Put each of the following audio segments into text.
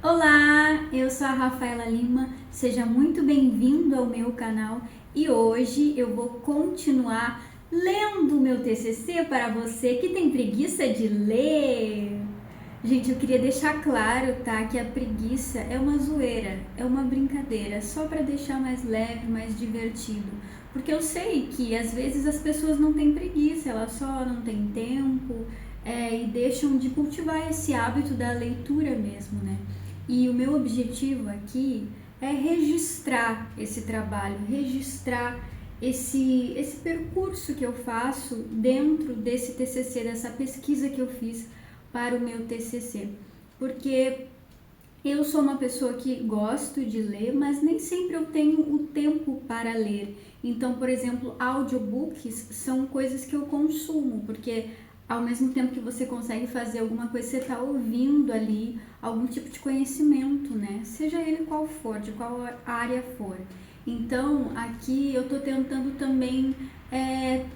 Olá, eu sou a Rafaela Lima, seja muito bem-vindo ao meu canal e hoje eu vou continuar lendo o meu TCC para você que tem preguiça de ler. Gente, eu queria deixar claro, tá, que a preguiça é uma zoeira, é uma brincadeira, só para deixar mais leve, mais divertido. Porque eu sei que às vezes as pessoas não têm preguiça, elas só não têm tempo, e deixam de cultivar esse hábito da leitura mesmo, né? E o meu objetivo aqui é registrar esse trabalho, registrar esse percurso que eu faço dentro desse TCC, dessa pesquisa que eu fiz para o meu TCC. Porque eu sou uma pessoa que gosto de ler, mas nem sempre eu tenho o tempo para ler. Então, por exemplo, audiobooks são coisas que eu consumo, porque ao mesmo tempo que você consegue fazer alguma coisa, você está ouvindo ali algum tipo de conhecimento, né? Seja ele qual for, de qual área for. Então, aqui eu estou tentando também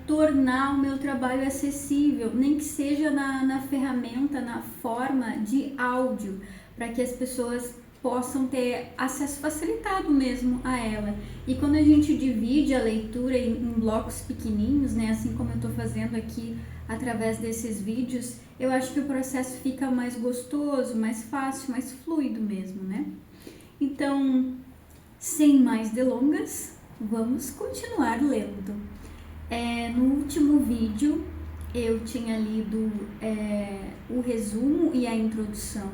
tornar o meu trabalho acessível, nem que seja na ferramenta, na forma de áudio, para que as pessoas possam ter acesso facilitado mesmo a ela. E quando a gente divide a leitura em blocos pequenininhos, né, assim como eu estou fazendo aqui através desses vídeos, eu acho que o processo fica mais gostoso, mais fácil, mais fluido mesmo, né? Então, sem mais delongas, vamos continuar lendo. No último vídeo eu tinha lido o resumo e a introdução,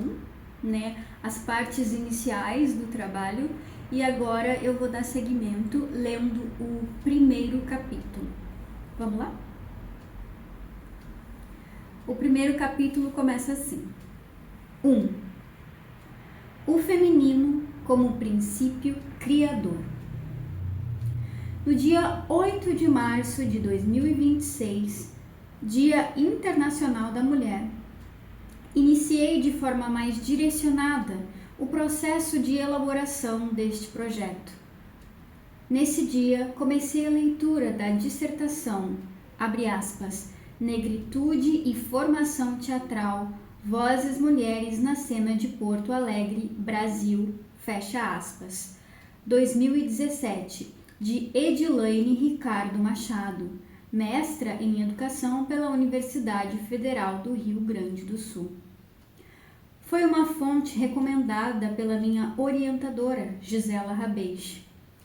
né, as partes iniciais do trabalho, e agora eu vou dar seguimento lendo o primeiro capítulo. Vamos lá? O primeiro capítulo começa assim: 1. O feminino como princípio criador. No dia 8 de março de 2026, Dia Internacional da Mulher, iniciei de forma mais direcionada o processo de elaboração deste projeto. Nesse dia, comecei a leitura da dissertação, abre aspas, Negritude e Formação Teatral, Vozes Mulheres na Cena de Porto Alegre, Brasil, fecha aspas, 2017, de Edilaine Ricardo Machado, mestra em Educação pela Universidade Federal do Rio Grande do Sul. Foi uma fonte recomendada pela minha orientadora, Gisela Rabeixe.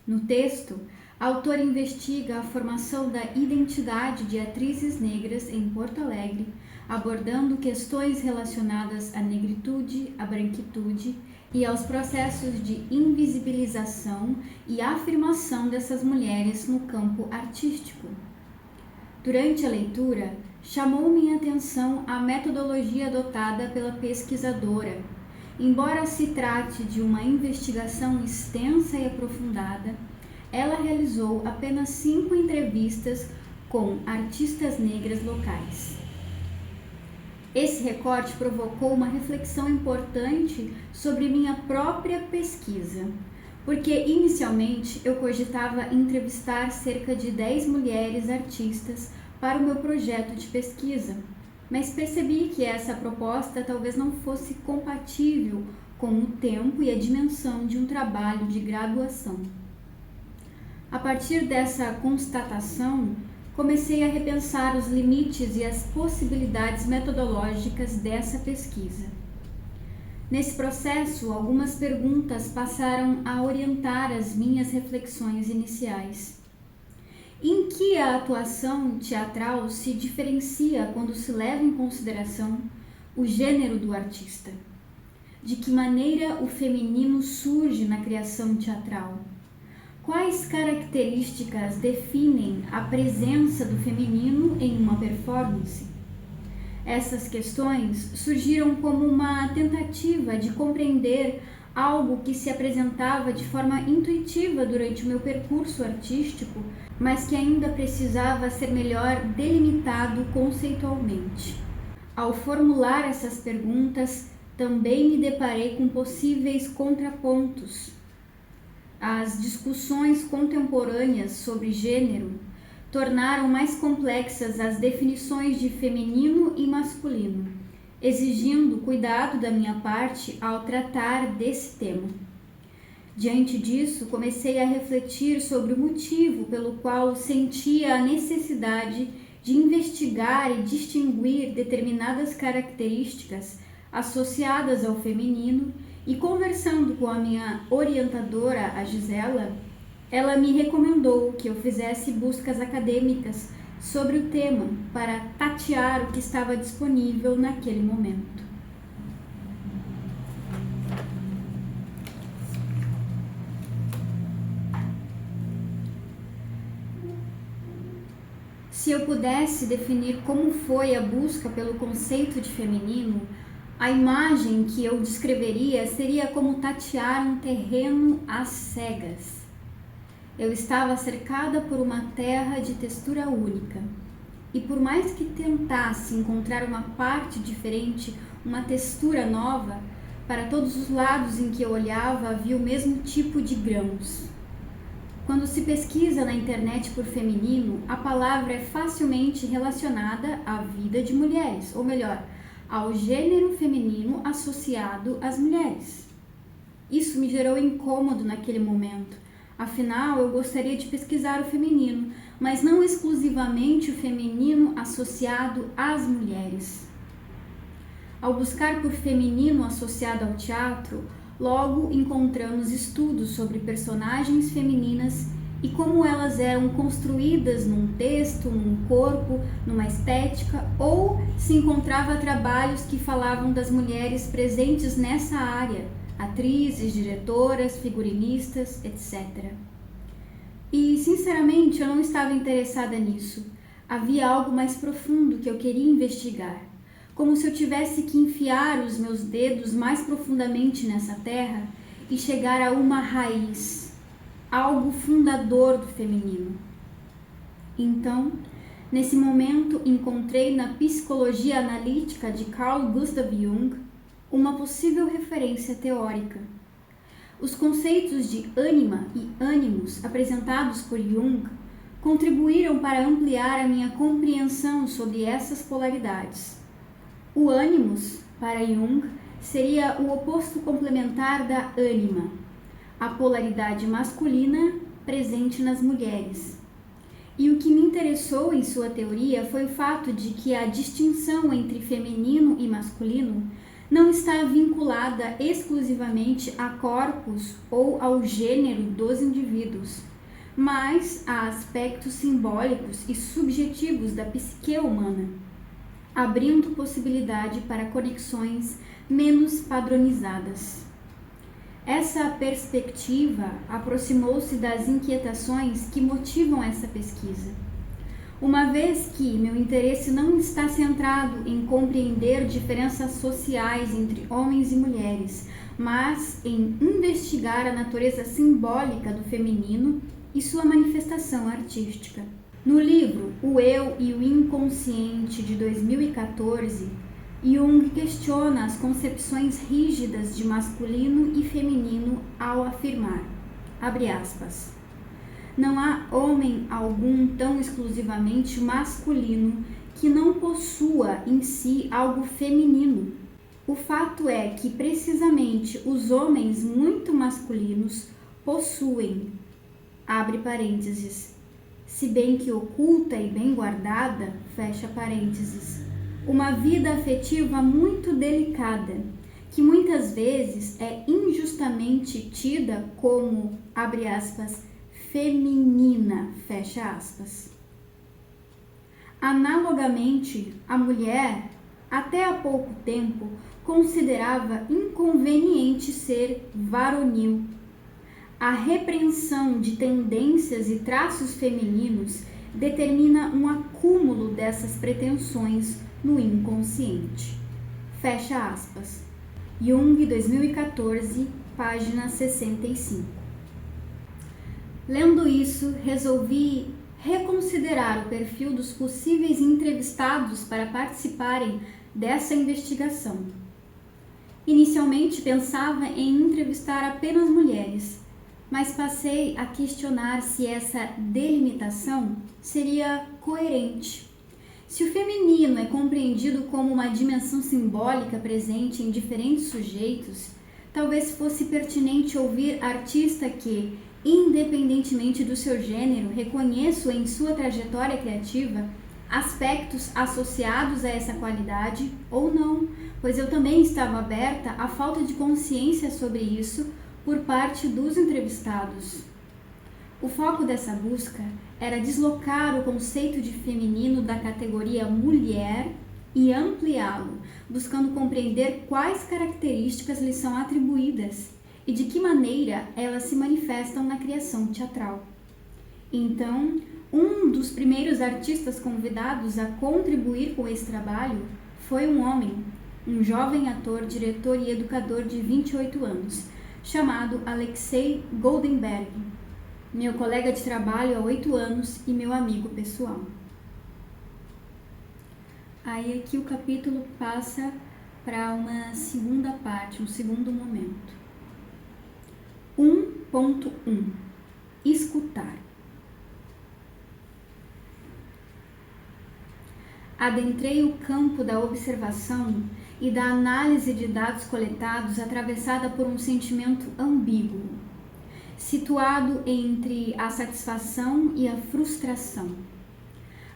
No texto, a autora investiga a formação da identidade de atrizes negras em Porto Alegre, abordando questões relacionadas à negritude, à branquitude e aos processos de invisibilização e afirmação dessas mulheres no campo artístico. Durante a leitura, chamou minha atenção a metodologia adotada pela pesquisadora. Embora se trate de uma investigação extensa e aprofundada, ela realizou apenas 5 entrevistas com artistas negras locais. Esse recorte provocou uma reflexão importante sobre minha própria pesquisa, porque inicialmente eu cogitava entrevistar cerca de 10 mulheres artistas para o meu projeto de pesquisa, mas percebi que essa proposta talvez não fosse compatível com o tempo e a dimensão de um trabalho de graduação. A partir dessa constatação, comecei a repensar os limites e as possibilidades metodológicas dessa pesquisa. Nesse processo, algumas perguntas passaram a orientar as minhas reflexões iniciais. Em que a atuação teatral se diferencia quando se leva em consideração o gênero do artista? De que maneira o feminino surge na criação teatral? Quais características definem a presença do feminino em uma performance? Essas questões surgiram como uma tentativa de compreender algo que se apresentava de forma intuitiva durante o meu percurso artístico, mas que ainda precisava ser melhor delimitado conceitualmente. Ao formular essas perguntas, também me deparei com possíveis contrapontos. As discussões contemporâneas sobre gênero tornaram mais complexas as definições de feminino e masculino, exigindo cuidado da minha parte ao tratar desse tema. Diante disso, comecei a refletir sobre o motivo pelo qual sentia a necessidade de investigar e distinguir determinadas características associadas ao feminino, e conversando com a minha orientadora, a Gisela, ela me recomendou que eu fizesse buscas acadêmicas sobre o tema para tatear o que estava disponível naquele momento. Se eu pudesse definir como foi a busca pelo conceito de feminino, a imagem que eu descreveria seria como tatear um terreno às cegas. Eu estava cercada por uma terra de textura única, e por mais que tentasse encontrar uma parte diferente, uma textura nova, para todos os lados em que eu olhava havia o mesmo tipo de grãos. Quando se pesquisa na internet por feminino, a palavra é facilmente relacionada à vida de mulheres, ou melhor, ao gênero feminino associado às mulheres. Isso me gerou incômodo naquele momento. Afinal, eu gostaria de pesquisar o feminino, mas não exclusivamente o feminino associado às mulheres. Ao buscar por feminino associado ao teatro, logo encontramos estudos sobre personagens femininas e como elas eram construídas num texto, num corpo, numa estética, ou se encontrava trabalhos que falavam das mulheres presentes nessa área, atrizes, diretoras, figurinistas, etc. E, sinceramente, eu não estava interessada nisso. Havia algo mais profundo que eu queria investigar. Como se eu tivesse que enfiar os meus dedos mais profundamente nessa terra e chegar a uma raiz, algo fundador do feminino. Então, nesse momento, encontrei na psicologia analítica de Carl Gustav Jung uma possível referência teórica. Os conceitos de ânima e ânimos apresentados por Jung contribuíram para ampliar a minha compreensão sobre essas polaridades. O ânimos, para Jung, seria o oposto complementar da ânima, a polaridade masculina presente nas mulheres. E o que me interessou em sua teoria foi o fato de que a distinção entre feminino e masculino não está vinculada exclusivamente a corpos ou ao gênero dos indivíduos, mas a aspectos simbólicos e subjetivos da psique humana, abrindo possibilidade para conexões menos padronizadas. Essa perspectiva aproximou-se das inquietações que motivam essa pesquisa. Uma vez que meu interesse não está centrado em compreender diferenças sociais entre homens e mulheres, mas em investigar a natureza simbólica do feminino e sua manifestação artística. No livro O Eu e o Inconsciente, de 2014, Jung questiona as concepções rígidas de masculino e feminino ao afirmar, abre aspas, não há homem algum tão exclusivamente masculino que não possua em si algo feminino. O fato é que precisamente os homens muito masculinos possuem, abre parênteses, se bem que oculta e bem guardada, fecha parênteses, uma vida afetiva muito delicada, que muitas vezes é injustamente tida como, abre aspas, feminina, fecha aspas. Analogamente, a mulher, até há pouco tempo, considerava inconveniente ser varonil. A repreensão de tendências e traços femininos determina um acúmulo dessas pretensões no inconsciente. Fecha aspas. Jung, 2014, página 65. Lendo isso, resolvi reconsiderar o perfil dos possíveis entrevistados para participarem dessa investigação. Inicialmente pensava em entrevistar apenas mulheres, mas passei a questionar se essa delimitação seria coerente. Se o feminino é compreendido como uma dimensão simbólica presente em diferentes sujeitos, talvez fosse pertinente ouvir artista que, independentemente do seu gênero, reconheço em sua trajetória criativa aspectos associados a essa qualidade ou não, pois eu também estava aberta à falta de consciência sobre isso por parte dos entrevistados. O foco dessa busca era deslocar o conceito de feminino da categoria mulher e ampliá-lo, buscando compreender quais características lhe são atribuídas e de que maneira elas se manifestam na criação teatral. Então, um dos primeiros artistas convidados a contribuir com esse trabalho foi um homem, um jovem ator, diretor e educador de 28 anos, chamado Alexei Goldenberg, meu colega de trabalho há 8 anos e meu amigo pessoal. Aí aqui o capítulo passa para uma segunda parte, um segundo momento. 1.1 Escutar. Adentrei o campo da observação e da análise de dados coletados atravessada por um sentimento ambíguo, situado entre a satisfação e a frustração.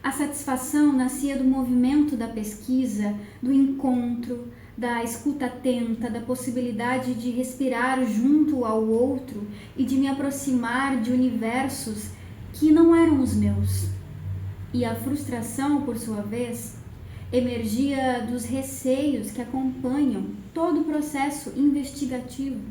A satisfação nascia do movimento da pesquisa, do encontro, da escuta atenta, da possibilidade de respirar junto ao outro e de me aproximar de universos que não eram os meus. E a frustração, por sua vez, emergia dos receios que acompanham todo o processo investigativo,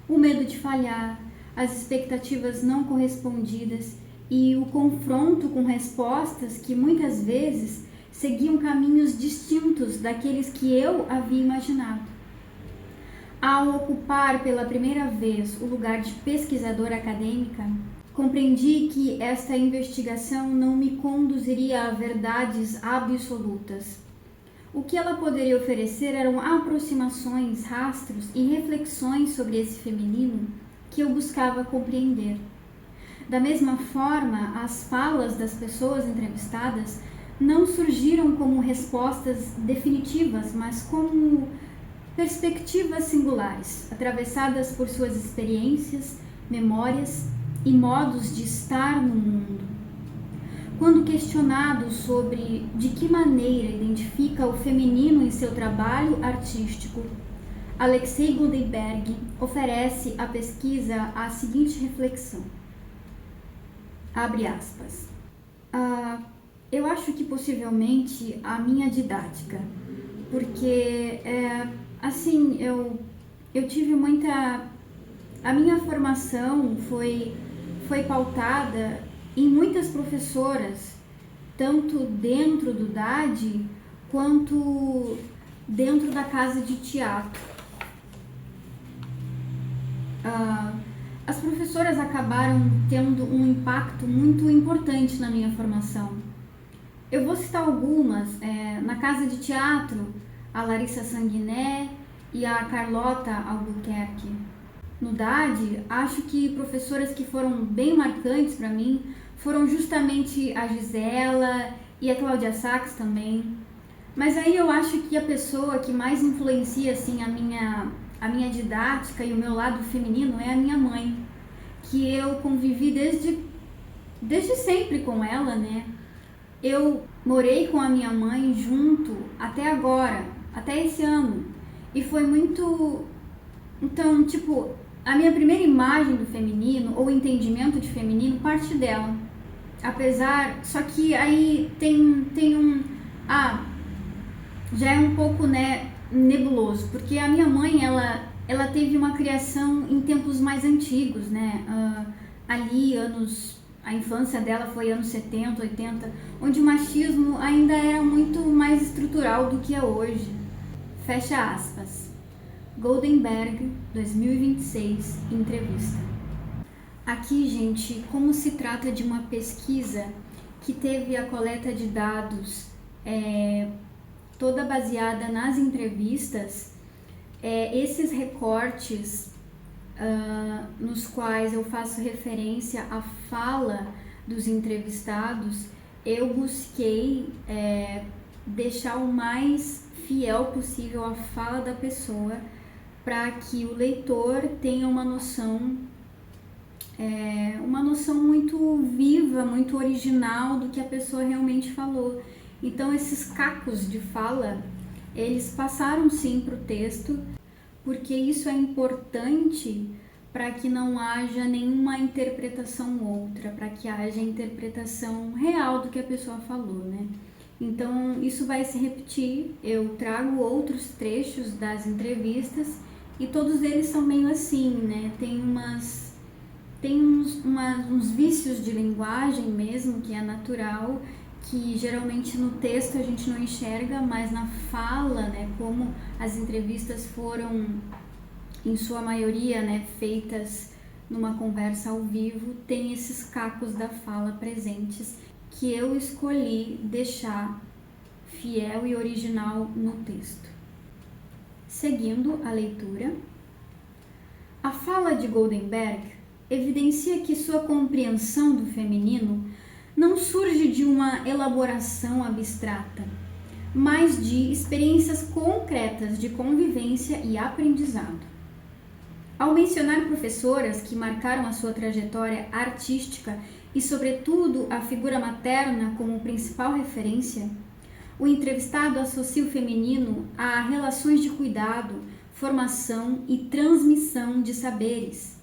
o medo de falhar, as expectativas não correspondidas e o confronto com respostas que muitas vezes seguiam caminhos distintos daqueles que eu havia imaginado. Ao ocupar pela primeira vez o lugar de pesquisadora acadêmica, compreendi que esta investigação não me conduziria a verdades absolutas. O que ela poderia oferecer eram aproximações, rastros e reflexões sobre esse feminino que eu buscava compreender. Da mesma forma, as falas das pessoas entrevistadas não surgiram como respostas definitivas, mas como perspectivas singulares, atravessadas por suas experiências, memórias e modos de estar no mundo. Quando questionado sobre de que maneira identifica o feminino em seu trabalho artístico, Alexei Goldenberg oferece à pesquisa a seguinte reflexão. Abre aspas. Eu acho que possivelmente a minha didática, porque eu tive muita... A minha formação foi pautada em muitas professoras, tanto dentro do DAD quanto dentro da casa de teatro. As professoras acabaram tendo um impacto muito importante na minha formação. Eu vou citar algumas. Na casa de teatro, a Larissa Sanguiné e a Carlota Albuquerque. No DAD, acho que professoras que foram bem marcantes para mim foram justamente a Gisela e a Cláudia Sachs também. Mas aí eu acho que a pessoa que mais influencia assim, a minha didática e o meu lado feminino é a minha mãe, que eu convivi desde sempre com ela, né? Eu morei com a minha mãe junto até agora, até esse ano, e foi muito... Então, tipo, a minha primeira imagem do feminino, ou entendimento de feminino, parte dela. Apesar, só que aí tem um... já é um pouco, né, nebuloso, porque a minha mãe, ela teve uma criação em tempos mais antigos, né, a infância dela foi anos 70, 80, onde o machismo ainda era muito mais estrutural do que é hoje. Fecha aspas. Goldenberg, 2026, entrevista. Aqui, gente, como se trata de uma pesquisa que teve a coleta de dados toda baseada nas entrevistas, esses recortes nos quais eu faço referência à fala dos entrevistados, eu busquei deixar o mais fiel possível a fala da pessoa, para que o leitor tenha uma noção muito viva, muito original do que a pessoa realmente falou. Então esses cacos de fala, eles passaram sim para o texto, porque isso é importante para que não haja nenhuma interpretação outra, para que haja interpretação real do que a pessoa falou, né? Então isso vai se repetir, eu trago outros trechos das entrevistas e todos eles são meio assim, né? Tem uns vícios de linguagem mesmo, que é natural, que geralmente no texto a gente não enxerga, mas na fala, né, como as entrevistas foram, em sua maioria, né, feitas numa conversa ao vivo, tem esses cacos da fala presentes, que eu escolhi deixar fiel e original no texto. Seguindo a leitura, a fala de Goldenberg evidencia que sua compreensão do feminino não surge de uma elaboração abstrata, mas de experiências concretas de convivência e aprendizado. Ao mencionar professoras que marcaram a sua trajetória artística e, sobretudo, a figura materna como principal referência, o entrevistado associa o feminino a relações de cuidado, formação e transmissão de saberes.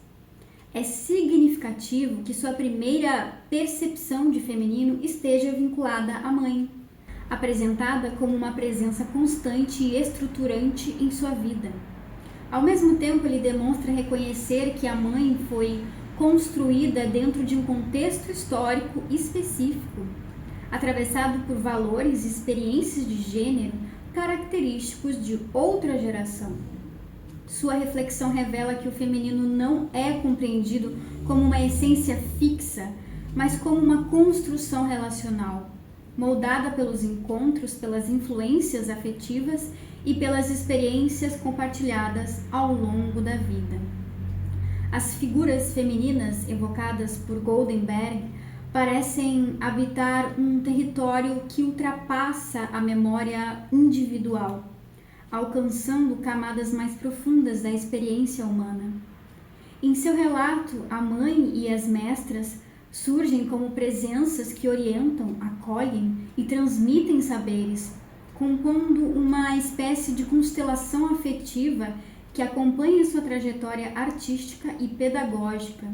É significativo que sua primeira percepção de feminino esteja vinculada à mãe, apresentada como uma presença constante e estruturante em sua vida. Ao mesmo tempo, ele demonstra reconhecer que a mãe foi construída dentro de um contexto histórico específico, atravessado por valores e experiências de gênero característicos de outra geração. Sua reflexão revela que o feminino não é compreendido como uma essência fixa, mas como uma construção relacional, moldada pelos encontros, pelas influências afetivas e pelas experiências compartilhadas ao longo da vida. As figuras femininas evocadas por Goldenberg parecem habitar um território que ultrapassa a memória individual, alcançando camadas mais profundas da experiência humana. Em seu relato, a mãe e as mestras surgem como presenças que orientam, acolhem e transmitem saberes, compondo uma espécie de constelação afetiva que acompanha sua trajetória artística e pedagógica.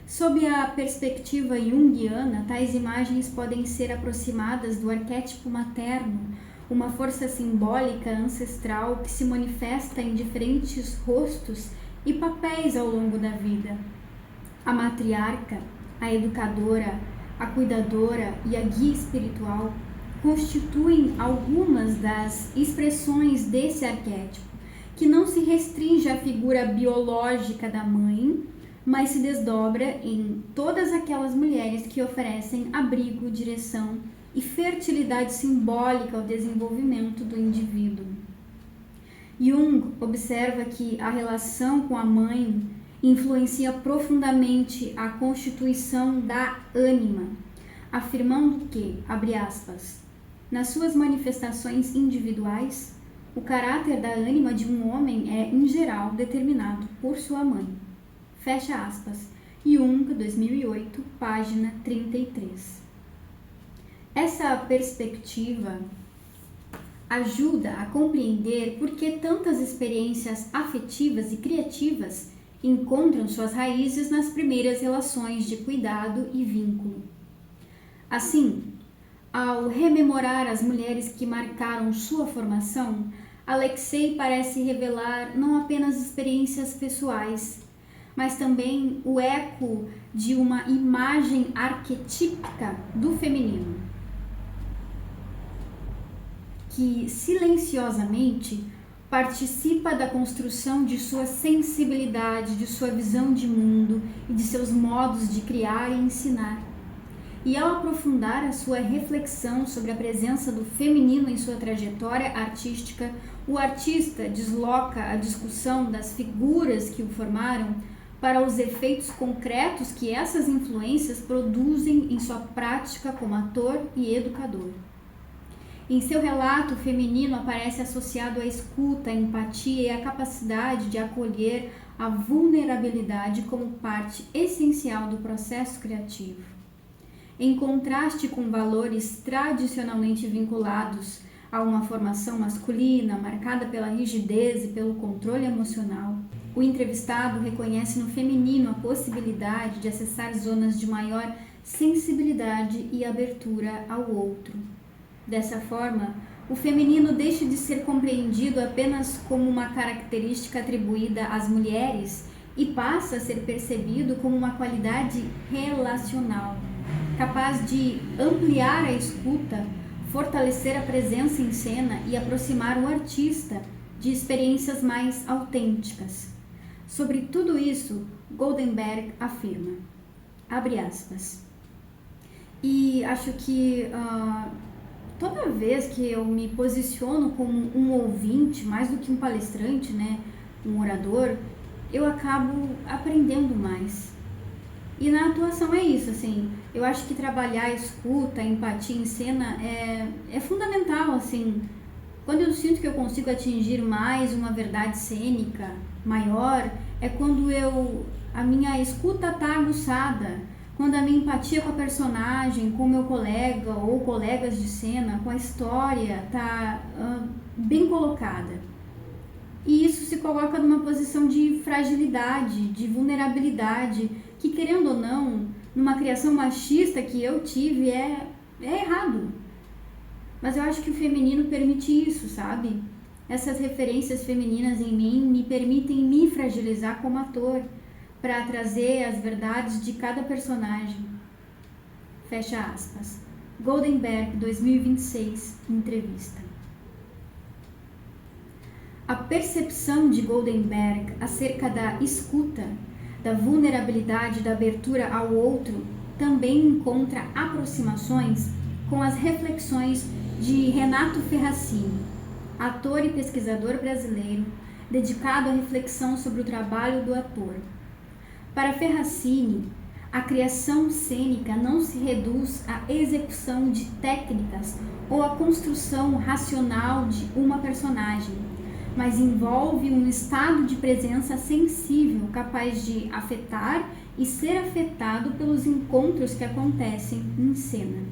Sob a perspectiva junguiana, tais imagens podem ser aproximadas do arquétipo materno, uma força simbólica ancestral que se manifesta em diferentes rostos e papéis ao longo da vida. A matriarca, a educadora, a cuidadora e a guia espiritual constituem algumas das expressões desse arquétipo, que não se restringe à figura biológica da mãe, mas se desdobra em todas aquelas mulheres que oferecem abrigo, direção e fertilidade simbólica ao desenvolvimento do indivíduo. Jung observa que a relação com a mãe influencia profundamente a constituição da ânima, afirmando que, abre aspas, nas suas manifestações individuais, o caráter da ânima de um homem é, em geral, determinado por sua mãe. Fecha aspas. Jung, 2008, página 33. Essa perspectiva ajuda a compreender por que tantas experiências afetivas e criativas encontram suas raízes nas primeiras relações de cuidado e vínculo. Assim, ao rememorar as mulheres que marcaram sua formação, Alexei parece revelar não apenas experiências pessoais, mas também o eco de uma imagem arquetípica do feminino, que silenciosamente participa da construção de sua sensibilidade, de sua visão de mundo e de seus modos de criar e ensinar. E ao aprofundar a sua reflexão sobre a presença do feminino em sua trajetória artística, o artista desloca a discussão das figuras que o formaram para os efeitos concretos que essas influências produzem em sua prática como ator e educador. Em seu relato, o feminino aparece associado à escuta, à empatia e à capacidade de acolher a vulnerabilidade como parte essencial do processo criativo. Em contraste com valores tradicionalmente vinculados a uma formação masculina, marcada pela rigidez e pelo controle emocional, o entrevistado reconhece no feminino a possibilidade de acessar zonas de maior sensibilidade e abertura ao outro. Dessa forma, o feminino deixa de ser compreendido apenas como uma característica atribuída às mulheres e passa a ser percebido como uma qualidade relacional, capaz de ampliar a escuta, fortalecer a presença em cena e aproximar o artista de experiências mais autênticas. Sobre tudo isso, Goldenberg afirma, abre aspas, e acho que toda vez que eu me posiciono como um ouvinte, mais do que um palestrante, né, um orador, eu acabo aprendendo mais. E na atuação é isso, assim, eu acho que trabalhar a escuta, a empatia em cena é fundamental, assim. Quando eu sinto que eu consigo atingir mais uma verdade cênica maior, é quando a minha escuta está aguçada, quando a minha empatia com a personagem, com o meu colega ou colegas de cena, com a história, está bem colocada. E isso se coloca numa posição de fragilidade, de vulnerabilidade, que, querendo ou não, numa criação machista que eu tive, é errado. Mas eu acho que o feminino permite isso, sabe? Essas referências femininas em mim me permitem me fragilizar como ator, para trazer as verdades de cada personagem. Fecha aspas. Goldenberg, 2026, entrevista. A percepção de Goldenberg acerca da escuta, da vulnerabilidade, da abertura ao outro, também encontra aproximações com as reflexões de Renato Ferracini, ator e pesquisador brasileiro, dedicado à reflexão sobre o trabalho do ator. Para Ferracini, a criação cênica não se reduz à execução de técnicas ou à construção racional de uma personagem, mas envolve um estado de presença sensível capaz de afetar e ser afetado pelos encontros que acontecem em cena.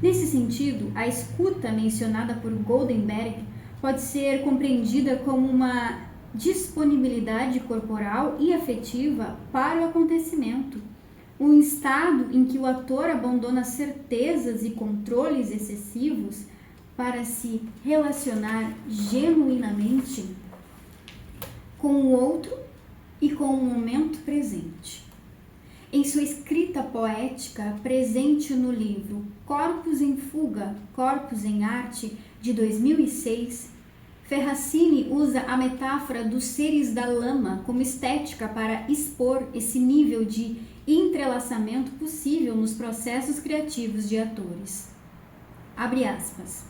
Nesse sentido, a escuta mencionada por Goldenberg pode ser compreendida como uma disponibilidade corporal e afetiva para o acontecimento, um estado em que o ator abandona certezas e controles excessivos para se relacionar genuinamente com o outro e com o momento presente. Em sua escrita poética, presente no livro Corpos em Fuga, Corpos em Arte, de 2006, Ferracini usa a metáfora dos seres da lama como estética para expor esse nível de entrelaçamento possível nos processos criativos de atores. Abre aspas.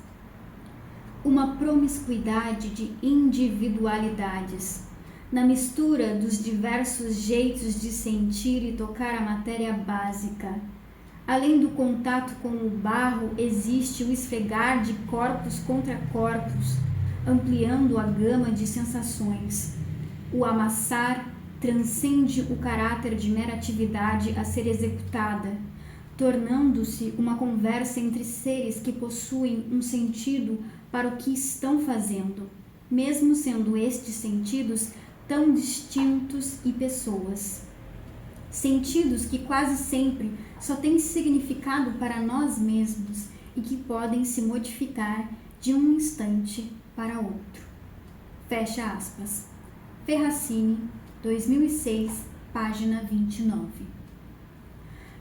Uma promiscuidade de individualidades, na mistura dos diversos jeitos de sentir e tocar a matéria básica. Além do contato com o barro, existe o esfregar de corpos contra corpos, ampliando a gama de sensações. O amassar transcende o caráter de mera atividade a ser executada, tornando-se uma conversa entre seres que possuem um sentido para o que estão fazendo, mesmo sendo estes sentidos tão distintos e pessoas. Sentidos que quase sempre só têm significado para nós mesmos e que podem se modificar de um instante para outro. Fecha aspas. Ferracini, 2006, página 29.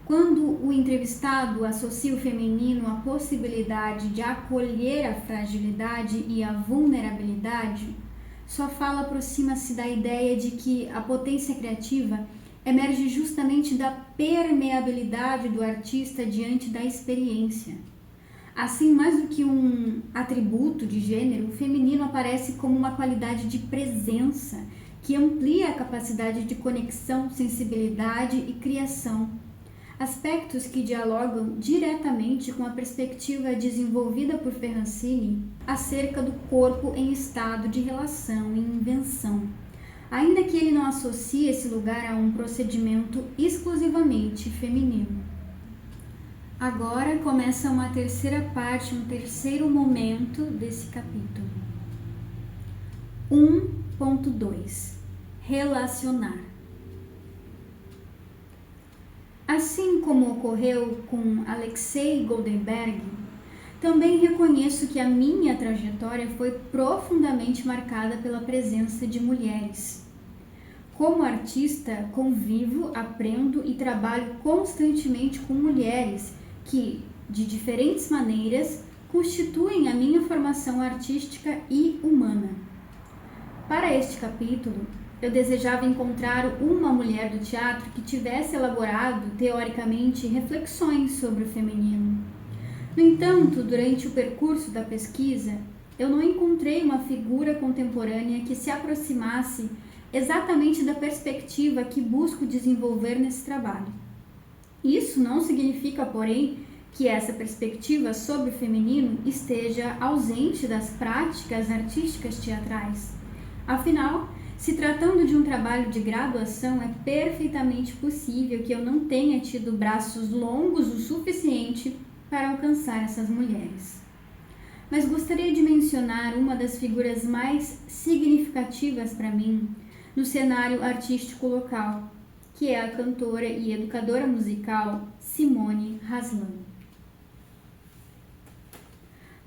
Quando o entrevistado associa o feminino à possibilidade de acolher a fragilidade e a vulnerabilidade, sua fala aproxima-se da ideia de que a potência criativa emerge justamente da permeabilidade do artista diante da experiência. Assim, mais do que um atributo de gênero, o feminino aparece como uma qualidade de presença que amplia a capacidade de conexão, sensibilidade e criação, aspectos que dialogam diretamente com a perspectiva desenvolvida por Ferrancini acerca do corpo em estado de relação e invenção, ainda que ele não associe esse lugar a um procedimento exclusivamente feminino. Agora começa uma terceira parte, um terceiro momento desse capítulo. 1.2 Relacionar. Assim como ocorreu com Alexei Goldenberg, também reconheço que a minha trajetória foi profundamente marcada pela presença de mulheres. Como artista, convivo, aprendo e trabalho constantemente com mulheres que, de diferentes maneiras, constituem a minha formação artística e humana. Para este capítulo, eu desejava encontrar uma mulher do teatro que tivesse elaborado, teoricamente, reflexões sobre o feminino. No entanto, durante o percurso da pesquisa, eu não encontrei uma figura contemporânea que se aproximasse exatamente da perspectiva que busco desenvolver nesse trabalho. Isso não significa, porém, que essa perspectiva sobre o feminino esteja ausente das práticas artísticas teatrais. Afinal, se tratando de um trabalho de graduação, é perfeitamente possível que eu não tenha tido braços longos o suficiente para alcançar essas mulheres. Mas gostaria de mencionar uma das figuras mais significativas para mim no cenário artístico local, que é a cantora e educadora musical Simone Haslan.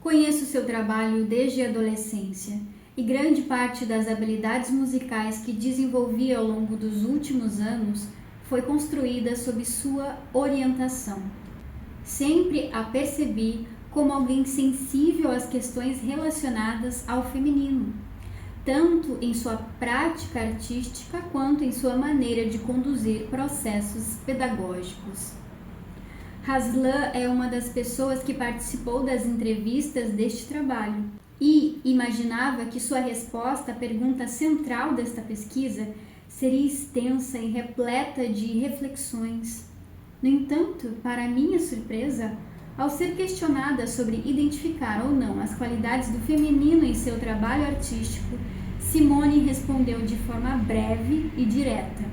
Conheço seu trabalho desde a adolescência e grande parte das habilidades musicais que desenvolvi ao longo dos últimos anos foi construída sob sua orientação. Sempre a percebi como alguém sensível às questões relacionadas ao feminino, tanto em sua prática artística quanto em sua maneira de conduzir processos pedagógicos. Haslan é uma das pessoas que participou das entrevistas deste trabalho e imaginava que sua resposta à pergunta central desta pesquisa seria extensa e repleta de reflexões. No entanto, para minha surpresa, ao ser questionada sobre identificar ou não as qualidades do feminino em seu trabalho artístico, Simone respondeu de forma breve e direta.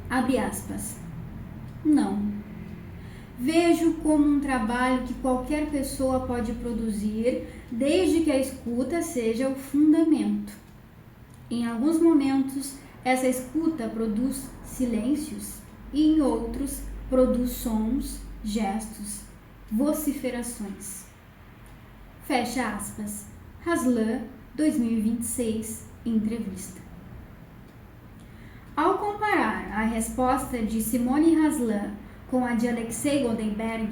Abre aspas. Não. Vejo como um trabalho que qualquer pessoa pode produzir, desde que a escuta seja o fundamento. Em alguns momentos, essa escuta produz silêncios e em outros produz sons, gestos, vociferações. Fecha aspas. Haslan, 2026, entrevista. Ao comparar a resposta de Simone Haslan com a de Alexei Goldenberg,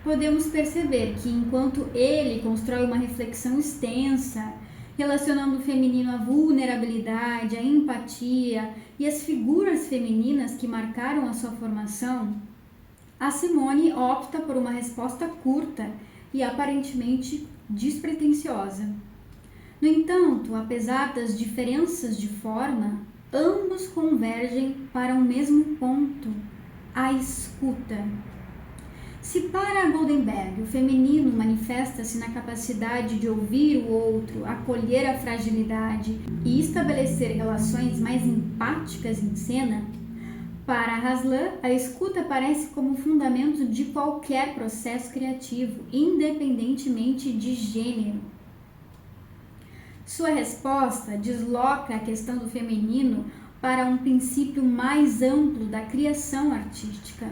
podemos perceber que enquanto ele constrói uma reflexão extensa, relacionando o feminino à vulnerabilidade, à empatia e às figuras femininas que marcaram a sua formação, a Simone opta por uma resposta curta e aparentemente despretensiosa. No entanto, apesar das diferenças de forma, ambos convergem para o mesmo ponto: a escuta. Se para Goldenberg o feminino manifesta-se na capacidade de ouvir o outro, acolher a fragilidade e estabelecer relações mais empáticas em cena, para Haslan a escuta aparece como fundamento de qualquer processo criativo, independentemente de gênero. Sua resposta desloca a questão do feminino para um princípio mais amplo da criação artística,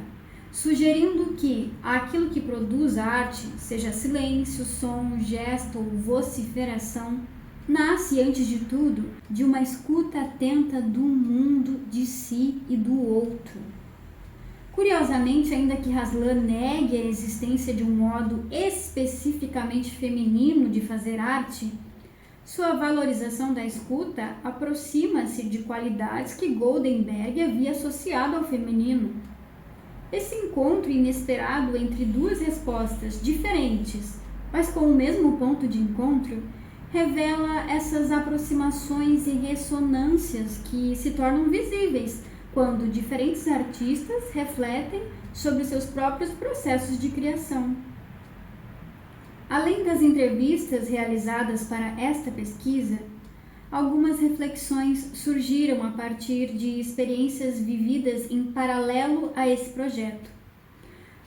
sugerindo que aquilo que produz arte, seja silêncio, som, gesto ou vociferação, nasce, antes de tudo, de uma escuta atenta do mundo, de si e do outro. Curiosamente, ainda que Haslan negue a existência de um modo especificamente feminino de fazer arte, sua valorização da escuta aproxima-se de qualidades que Goldenberg havia associado ao feminino. Esse encontro inesperado entre duas respostas diferentes, mas com o mesmo ponto de encontro, revela essas aproximações e ressonâncias que se tornam visíveis quando diferentes artistas refletem sobre seus próprios processos de criação. Além das entrevistas realizadas para esta pesquisa, algumas reflexões surgiram a partir de experiências vividas em paralelo a esse projeto.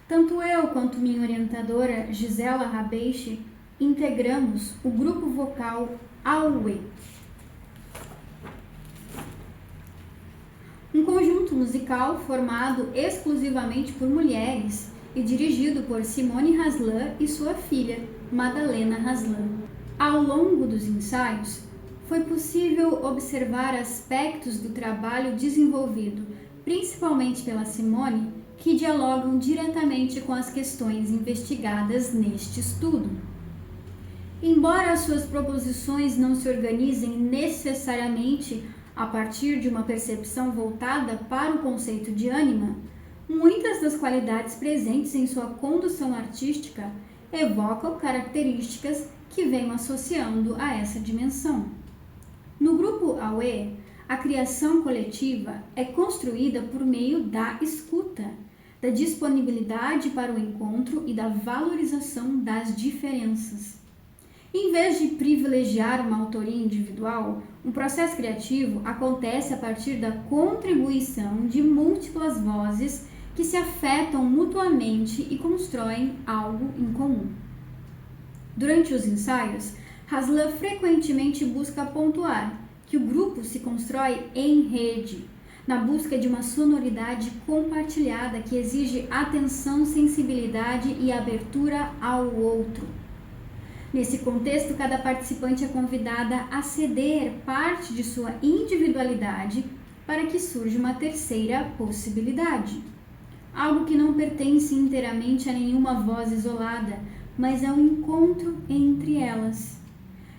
Tanto eu quanto minha orientadora, Gisela Rabeixe, integramos o grupo vocal AUE, um conjunto musical formado exclusivamente por mulheres e dirigido por Simone Haslan e sua filha, Madalena Haslan. Ao longo dos ensaios, foi possível observar aspectos do trabalho desenvolvido, principalmente pela Simone, que dialogam diretamente com as questões investigadas neste estudo. Embora as suas proposições não se organizem necessariamente a partir de uma percepção voltada para o conceito de ânima, muitas das qualidades presentes em sua condução artística evocam características que vêm associando a essa dimensão. No grupo AUE, a criação coletiva é construída por meio da escuta, da disponibilidade para o encontro e da valorização das diferenças. Em vez de privilegiar uma autoria individual, um processo criativo acontece a partir da contribuição de múltiplas vozes que se afetam mutuamente e constroem algo em comum. Durante os ensaios, Haslan frequentemente busca pontuar que o grupo se constrói em rede, na busca de uma sonoridade compartilhada que exige atenção, sensibilidade e abertura ao outro. Nesse contexto, cada participante é convidada a ceder parte de sua individualidade para que surja uma terceira possibilidade. Algo que não pertence inteiramente a nenhuma voz isolada, mas ao encontro entre elas.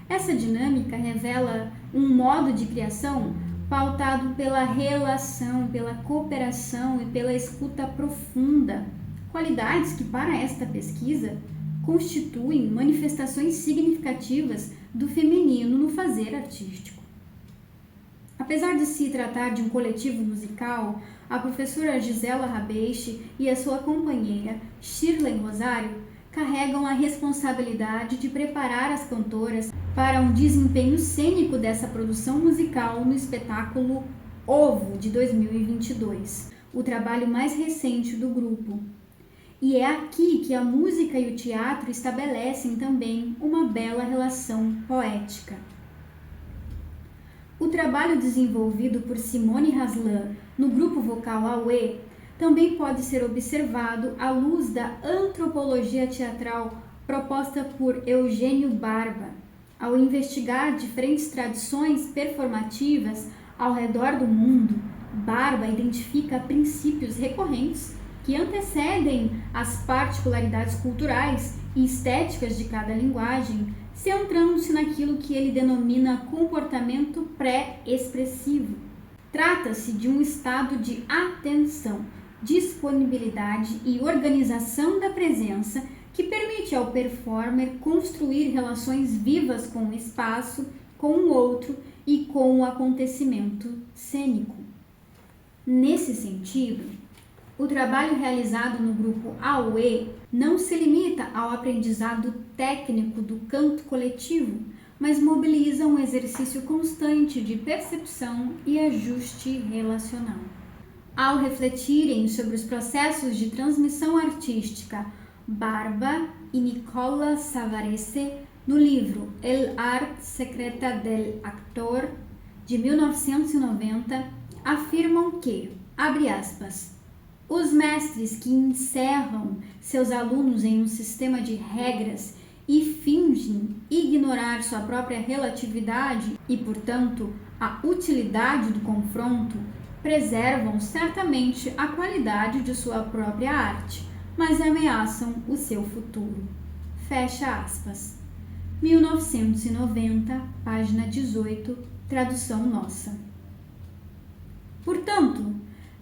Essa dinâmica revela um modo de criação pautado pela relação, pela cooperação e pela escuta profunda, qualidades que, para esta pesquisa, constituem manifestações significativas do feminino no fazer artístico. Apesar de se tratar de um coletivo musical, a professora Gisela Rabeixe e a sua companheira Shirley Rosário carregam a responsabilidade de preparar as cantoras para um desempenho cênico dessa produção musical no espetáculo Ovo de 2022, o trabalho mais recente do grupo. E é aqui que a música e o teatro estabelecem também uma bela relação poética. O trabalho desenvolvido por Simone Haslan no grupo vocal AUE também pode ser observado à luz da antropologia teatral proposta por Eugênio Barba, ao investigar diferentes tradições performativas ao redor do mundo. Barba identifica princípios recorrentes que antecedem as particularidades culturais e estéticas de cada linguagem, centrando-se naquilo que ele denomina comportamento pré-expressivo. Trata-se de um estado de atenção, disponibilidade e organização da presença que permite ao performer construir relações vivas com o espaço, com o outro e com o acontecimento cênico. Nesse sentido, o trabalho realizado no grupo AUE não se limita ao aprendizado técnico do canto coletivo, mas mobiliza um exercício constante de percepção e ajuste relacional. Ao refletirem sobre os processos de transmissão artística, Barba e Nicola Savarese, no livro El arte secreta del actor, de 1990, afirmam que, abre aspas, os mestres que encerram seus alunos em um sistema de regras e fingem ignorar sua própria relatividade e, portanto, a utilidade do confronto, preservam certamente a qualidade de sua própria arte, mas ameaçam o seu futuro. Fecha aspas. 1990, página 18, tradução nossa. Portanto,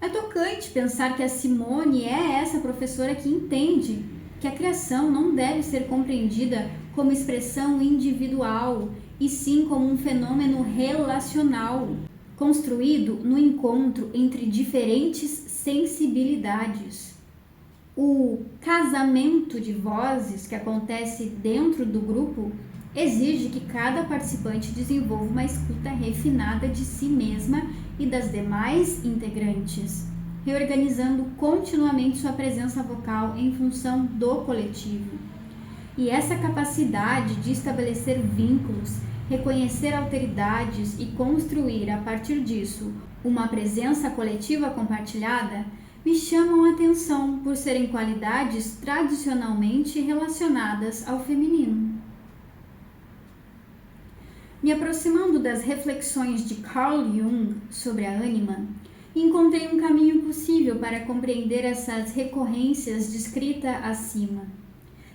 é tocante pensar que a Simone é essa professora que entende que a criação não deve ser compreendida como expressão individual e sim como um fenômeno relacional, construído no encontro entre diferentes sensibilidades. O casamento de vozes que acontece dentro do grupo exige que cada participante desenvolva uma escuta refinada de si mesma e das demais integrantes, reorganizando continuamente sua presença vocal em função do coletivo. E essa capacidade de estabelecer vínculos, reconhecer alteridades e construir a partir disso uma presença coletiva compartilhada me chamam a atenção por serem qualidades tradicionalmente relacionadas ao feminino. Me aproximando das reflexões de Carl Jung sobre a ânima, encontrei um caminho possível para compreender essas recorrências descritas acima.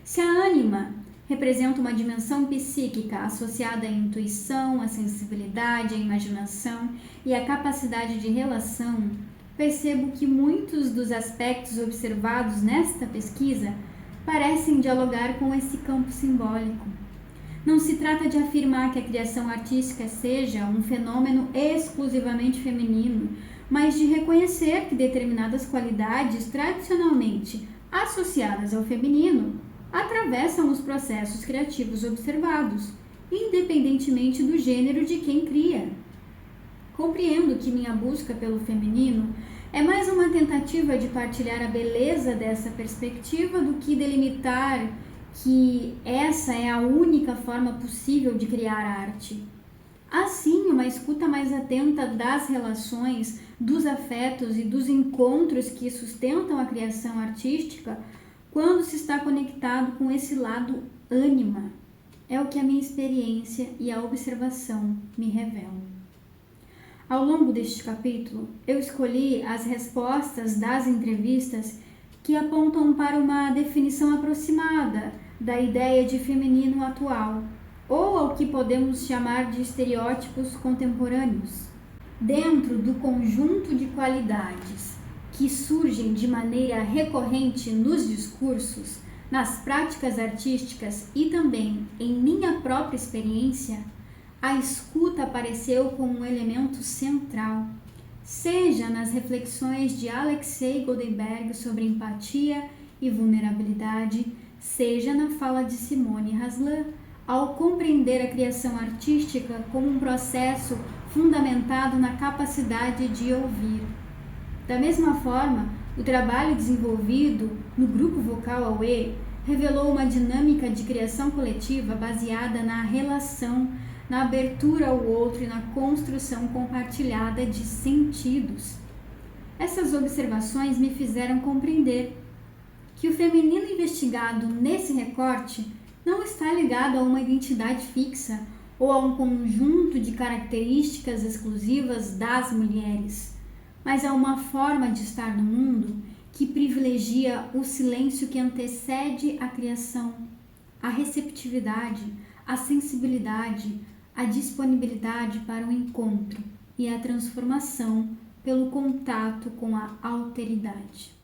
Se a ânima representa uma dimensão psíquica associada à intuição, à sensibilidade, à imaginação e à capacidade de relação, percebo que muitos dos aspectos observados nesta pesquisa parecem dialogar com esse campo simbólico. Não se trata de afirmar que a criação artística seja um fenômeno exclusivamente feminino, mas de reconhecer que determinadas qualidades tradicionalmente associadas ao feminino atravessam os processos criativos observados, independentemente do gênero de quem cria. Compreendo que minha busca pelo feminino é mais uma tentativa de partilhar a beleza dessa perspectiva do que delimitar que essa é a única forma possível de criar arte. Assim, uma escuta mais atenta das relações, dos afetos e dos encontros que sustentam a criação artística quando se está conectado com esse lado ânima, é o que a minha experiência e a observação me revelam. Ao longo deste capítulo, eu escolhi as respostas das entrevistas que apontam para uma definição aproximada da ideia de feminino atual, ou ao que podemos chamar de estereótipos contemporâneos. Dentro do conjunto de qualidades que surgem de maneira recorrente nos discursos, nas práticas artísticas e também em minha própria experiência, a escuta apareceu como um elemento central, seja nas reflexões de Alexei Goldenberg sobre empatia e vulnerabilidade, seja na fala de Simone Haslan, ao compreender a criação artística como um processo fundamentado na capacidade de ouvir. Da mesma forma, o trabalho desenvolvido no grupo vocal AUE revelou uma dinâmica de criação coletiva baseada na relação, na abertura ao outro e na construção compartilhada de sentidos. Essas observações me fizeram compreender que o feminino investigado nesse recorte não está ligado a uma identidade fixa ou a um conjunto de características exclusivas das mulheres, mas a uma forma de estar no mundo que privilegia o silêncio que antecede a criação, a receptividade, a sensibilidade, a disponibilidade para o encontro e a transformação pelo contato com a alteridade.